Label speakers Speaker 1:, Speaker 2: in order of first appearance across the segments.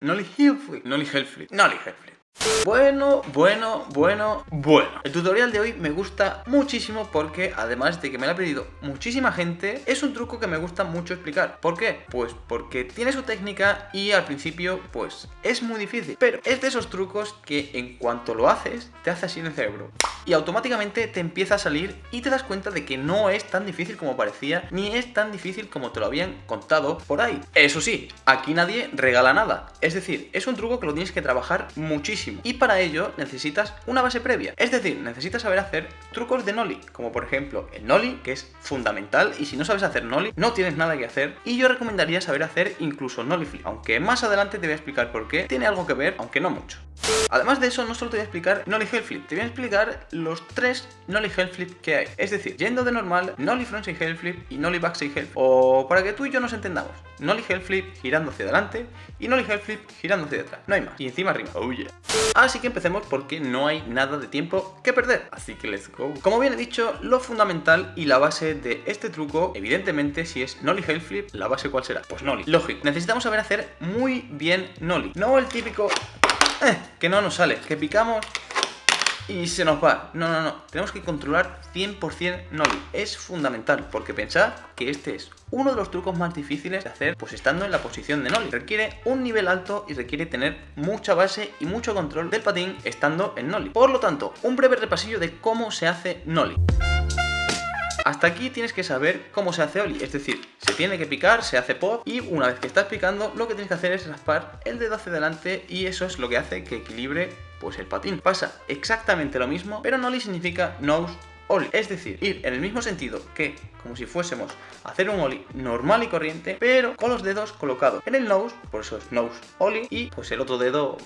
Speaker 1: Nollie heel flip. Nollie heel flip. Nollie heel flip. Bueno. El tutorial de hoy me gusta muchísimo porque, además de que me lo ha pedido muchísima gente, es un truco que me gusta mucho explicar. ¿Por qué? Pues porque tiene su técnica y al principio, pues, es muy difícil. Pero es de esos trucos que en cuanto lo haces, te hace así en el cerebro. Y automáticamente te empieza a salir y te das cuenta de que no es tan difícil como parecía, ni es tan difícil como te lo habían contado por ahí. Eso sí, aquí nadie regala nada. Es decir, es un truco que lo tienes que trabajar muchísimo. Y para ello necesitas una base previa. Es decir, necesitas saber hacer trucos de nollie, como por ejemplo el nollie, que es fundamental, y si no sabes hacer nollie, no tienes nada que hacer. Y yo recomendaría saber hacer incluso nollie flip, aunque más adelante te voy a explicar por qué. Tiene algo que ver, aunque no mucho. Además de eso, no solo te voy a explicar nollie heel flip, te voy a explicar los 3 nollie heel flip que hay. Es decir, yendo de normal, nollie frontside heel flip y nollie backside heel flip. O para que tú y yo nos entendamos, nollie heel flip girando hacia adelante y nollie heel flip girando hacia atrás. No hay más. Y encima rima. Oh yeah. Así que empecemos porque no hay nada de tiempo que perder. Así que let's go. Como bien he dicho, lo fundamental y la base de este truco, evidentemente, si es nollie heel flip, ¿la base cuál será? Pues nollie. Lógico. Necesitamos saber hacer muy bien nollie. No el típico que no nos sale, que picamos y se nos va. No. Tenemos que controlar 100% nollie. Es fundamental, porque pensad que este es uno de los trucos más difíciles de hacer, pues estando en la posición de nollie. Requiere un nivel alto y requiere tener mucha base y mucho control del patín estando en nollie. Por lo tanto, un breve repasillo de cómo se hace nollie. Hasta aquí tienes que saber cómo se hace ollie, es decir, se tiene que picar, se hace pop y una vez que estás picando lo que tienes que hacer es raspar el dedo hacia adelante y eso es lo que hace que equilibre pues el patín. Pasa exactamente lo mismo, pero nollie significa nose ollie, es decir, ir en el mismo sentido que como si fuésemos a hacer un ollie normal y corriente, pero con los dedos colocados en el nose, por eso es nose ollie, y pues el otro dedo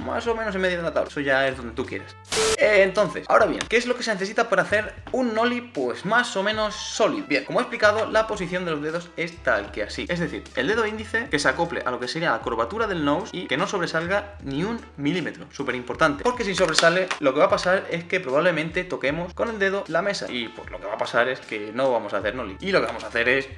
Speaker 1: más o menos en medio de la tabla, eso ya es donde tú quieras. Entonces, ahora bien, ¿qué es lo que se necesita para hacer un nollie pues más o menos sólido? Bien, como he explicado, la posición de los dedos es tal que así, es decir, el dedo índice que se acople a lo que sería la curvatura del nose y que no sobresalga ni 1 milímetro, súper importante, porque si sobresale lo que va a pasar es que probablemente toquemos con el dedo la mesa y pues lo que va a pasar es que no vamos a hacer nollie y lo que vamos a hacer es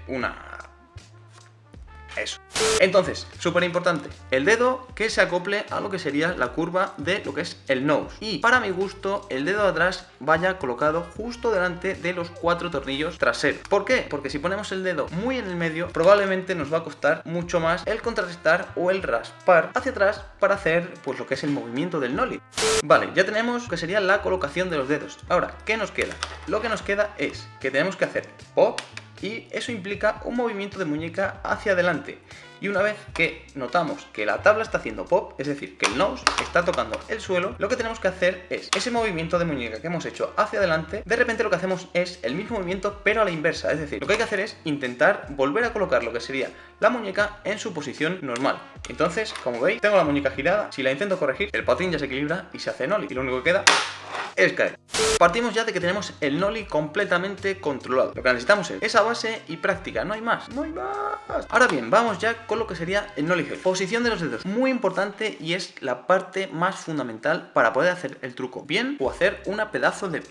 Speaker 1: eso. Entonces, súper importante, el dedo que se acople a lo que sería la curva de lo que es el nose. Y para mi gusto, el dedo de atrás vaya colocado justo delante de los 4 tornillos traseros. ¿Por qué? Porque si ponemos el dedo muy en el medio, probablemente nos va a costar mucho más el contrarrestar o el raspar hacia atrás para hacer pues lo que es el movimiento del nollie. Vale, ya tenemos lo que sería la colocación de los dedos. Ahora, ¿qué nos queda? Lo que nos queda es que tenemos que hacer pop y eso implica un movimiento de muñeca hacia adelante. Y una vez que notamos que la tabla está haciendo pop, es decir, que el nose está tocando el suelo, lo que tenemos que hacer es ese movimiento de muñeca que hemos hecho hacia adelante, de repente lo que hacemos es el mismo movimiento pero a la inversa, es decir, lo que hay que hacer es intentar volver a colocar lo que sería la muñeca en su posición normal. Entonces, como veis, tengo la muñeca girada, si la intento corregir, el patín ya se equilibra y se hace nollie y lo único que queda es caer. Partimos ya de que tenemos el nollie completamente controlado. Lo que necesitamos es esa base y práctica, no hay más, no hay más. Ahora bien, vamos ya con lo que sería el nollie heel. Posición de los dedos, muy importante y es la parte más fundamental para poder hacer el truco bien o hacer una pedazo de...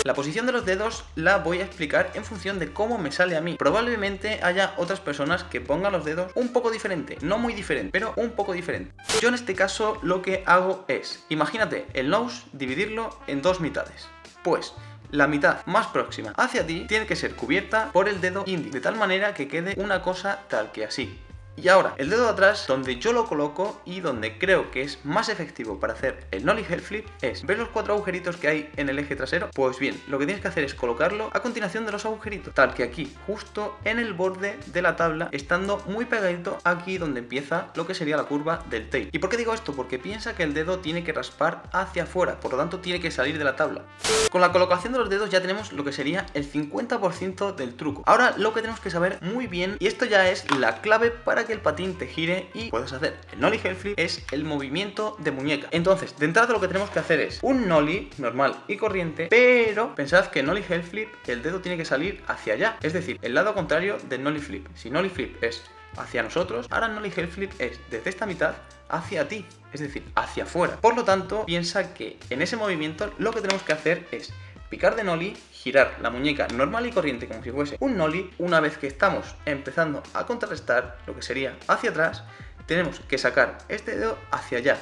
Speaker 1: La posición de los dedos la voy a explicar en función de cómo me sale a mí. Probablemente haya otras personas que pongan los dedos un poco diferente, no muy diferente, pero un poco diferente. Yo en este caso lo que hago es, imagínate el nose dividirlo en 2 mitades. Pues la mitad más próxima hacia ti tiene que ser cubierta por el dedo índice, de tal manera que quede una cosa tal que así. Y ahora, el dedo de atrás, donde yo lo coloco y donde creo que es más efectivo para hacer el nollie heel flip es, ¿ves los 4 agujeritos que hay en el eje trasero? Pues bien, lo que tienes que hacer es colocarlo a continuación de los agujeritos, tal que aquí, justo en el borde de la tabla, estando muy pegadito aquí donde empieza lo que sería la curva del tail. ¿Y por qué digo esto? Porque piensa que el dedo tiene que raspar hacia afuera, por lo tanto tiene que salir de la tabla. Con la colocación de los dedos ya tenemos lo que sería el 50% del truco. Ahora lo que tenemos que saber muy bien, y esto ya es la clave para que el patín te gire y puedas hacer el nollie heel flip, es el movimiento de muñeca. Entonces, de entrada lo que tenemos que hacer es un nollie normal y corriente, pero pensad que el nollie heel flip, el dedo tiene que salir hacia allá, es decir, el lado contrario del nollie flip. Si nollie flip es hacia nosotros, ahora nollie heel flip es desde esta mitad hacia ti, es decir, hacia afuera. Por lo tanto, piensa que en ese movimiento lo que tenemos que hacer es picar de nollie, girar la muñeca normal y corriente como si fuese un nollie. Una vez que estamos empezando a contrarrestar lo que sería hacia atrás, tenemos que sacar este dedo hacia allá,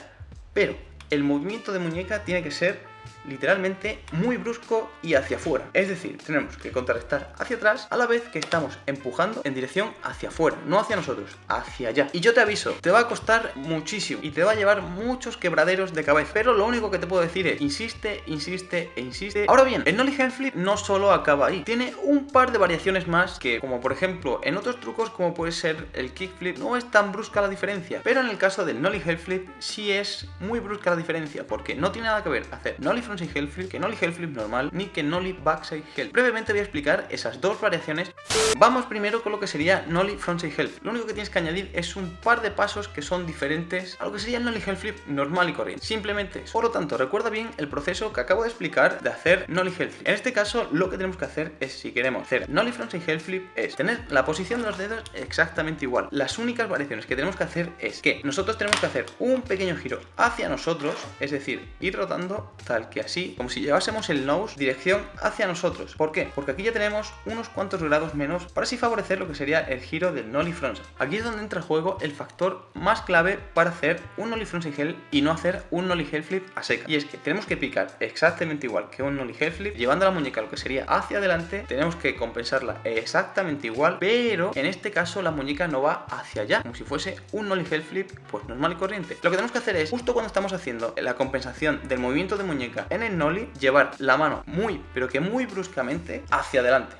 Speaker 1: pero el movimiento de muñeca tiene que ser literalmente muy brusco y hacia afuera. Es decir, tenemos que contrarrestar hacia atrás a la vez que estamos empujando en dirección hacia afuera, no hacia nosotros, hacia allá. Y yo te aviso, te va a costar muchísimo y te va a llevar muchos quebraderos de cabeza, pero lo único que te puedo decir es insiste, insiste e insiste. Ahora bien, el nollie hand flip no solo acaba ahí, tiene un par de variaciones más que, como por ejemplo en otros trucos como puede ser el kickflip, no es tan brusca la diferencia, pero en el caso del nollie hand flip sí es muy brusca la diferencia, porque no tiene nada que ver hacer nollie frontside heel flip que nollie heel flip normal, ni que nollie backside heel. Brevemente voy a explicar esas dos variaciones. Vamos primero con lo que sería nollie frontside heel flip. Lo único que tienes que añadir es un par de pasos que son diferentes a lo que sería el nollie heel flip normal y corriente. Simplemente eso. Por lo tanto, recuerda bien el proceso que acabo de explicar de hacer nollie heel flip. En este caso, lo que tenemos que hacer es, si queremos hacer nollie frontside heel flip, es tener la posición de los dedos exactamente igual. Las únicas variaciones que tenemos que hacer es que nosotros tenemos que hacer un pequeño giro hacia nosotros, es decir, ir rotando tal que así, como si llevásemos el nose dirección hacia nosotros. ¿Por qué? Porque aquí ya tenemos unos cuantos grados menos para así favorecer lo que sería el giro del nollie frontside. Aquí es donde entra en juego el factor más clave para hacer un nollie frontside heel y no hacer un nollie heel flip a seca. Y es que tenemos que picar exactamente igual que un nollie heel flip, llevando la muñeca lo que sería hacia adelante, tenemos que compensarla exactamente igual, pero en este caso la muñeca no va hacia allá, como si fuese un nollie heel flip pues normal y corriente. Lo que tenemos que hacer es, justo cuando estamos haciendo la compensación del movimiento de muñeca en el nollie, llevar la mano muy, pero que muy bruscamente hacia adelante.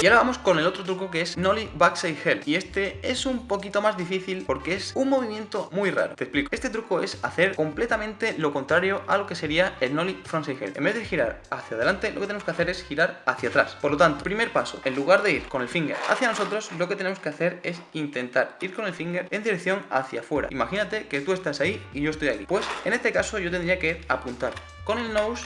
Speaker 1: Y ahora vamos con el otro truco, que es nollie backside heel. Y este es un poquito más difícil porque es un movimiento muy raro. Te explico. Este truco es hacer completamente lo contrario a lo que sería el nollie frontside heel. En vez de girar hacia adelante, lo que tenemos que hacer es girar hacia atrás. Por lo tanto, primer paso, en lugar de ir con el finger hacia nosotros, lo que tenemos que hacer es intentar ir con el finger en dirección hacia afuera. Imagínate que tú estás ahí y yo estoy aquí. Pues en este caso yo tendría que apuntar con el nose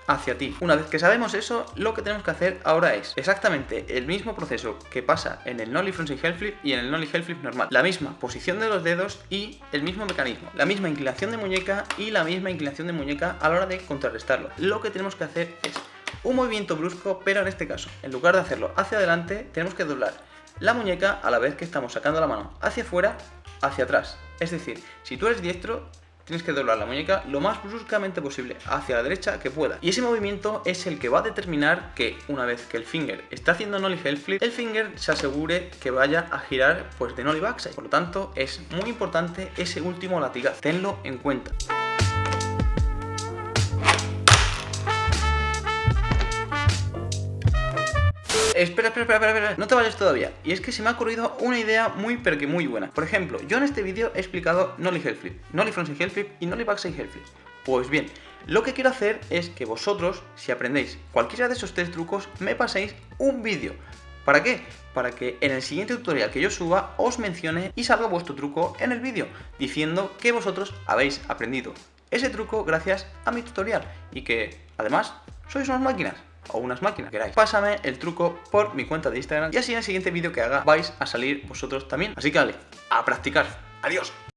Speaker 1: hacia ti. Una vez que sabemos eso, lo que tenemos que hacer ahora es exactamente el mismo proceso que pasa en el nollie frontside heel flip y en el nollie heel flip normal. La misma posición de los dedos y el mismo mecanismo. La misma inclinación de muñeca y la misma inclinación de muñeca a la hora de contrarrestarlo. Lo que tenemos que hacer es un movimiento brusco, pero en este caso, en lugar de hacerlo hacia adelante, tenemos que doblar la muñeca a la vez que estamos sacando la mano hacia afuera, hacia atrás. Es decir, si tú eres diestro, tienes que doblar la muñeca lo más bruscamente posible hacia la derecha que pueda. Y ese movimiento es el que va a determinar que una vez que el finger está haciendo nollie heel flip, el finger se asegure que vaya a girar pues de nollie backside. Por lo tanto, es muy importante ese último latigazo. Tenlo en cuenta. Espera, no te vayas todavía. Y es que se me ha ocurrido una idea muy pero que muy buena. Por ejemplo, yo en este vídeo he explicado nollie heel flip, nollie frontside heel flip y nollie backside heel flip. Pues bien, lo que quiero hacer es que vosotros, si aprendéis cualquiera de esos tres trucos, me paséis un vídeo. ¿Para qué? Para que en el siguiente tutorial que yo suba os mencione y salga vuestro truco en el vídeo, diciendo que vosotros habéis aprendido ese truco gracias a mi tutorial y que además sois unas máquinas. O unas máquinas, queráis. Pásame el truco por mi cuenta de Instagram y así en el siguiente vídeo que haga vais a salir vosotros también. Así que dale, a practicar. Adiós.